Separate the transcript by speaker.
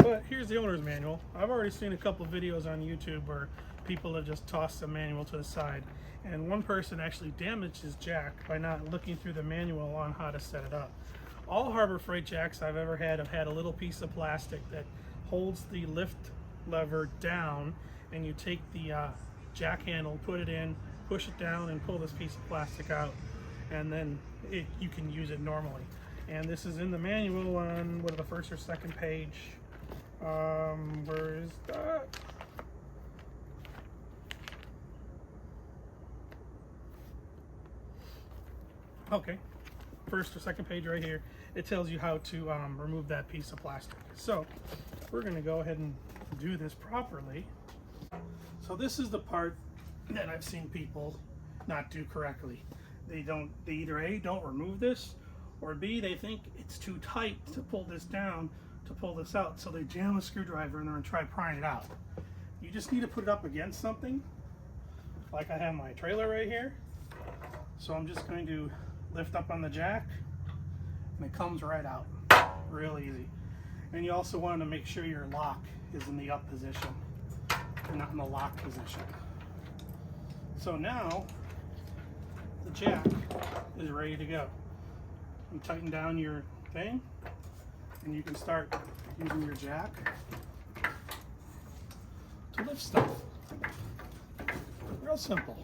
Speaker 1: But here's the owner's manual. I've already seen a couple videos on YouTube where people have just tossed the manual to the side, and one person actually damaged his jack by not looking through the manual on how to set it up. All Harbor Freight jacks I've ever had have had a little piece of plastic that holds the lift lever down, and you take the jack handle, put it in, push it down, and pull this piece of plastic out, and then you can use it normally. And this is in the manual on the first or second page. Where is that? Okay, first or second page right here. It tells you how to remove that piece of plastic. So we're going to go ahead and do this properly. So this is the part that I've seen people not do correctly. They either A, don't remove this, or B, they think it's too tight to pull this down, to pull this out, so they jam a screwdriver in there and try prying it out. You just need to put it up against something, like I have my trailer right here. So I'm just going to lift up on the jack, and it comes right out, real easy. And you also want to make sure your lock is in the up position, and not in the lock position. So now the jack is ready to go. You tighten down your thing, and you can start using your jack to lift stuff. Real simple.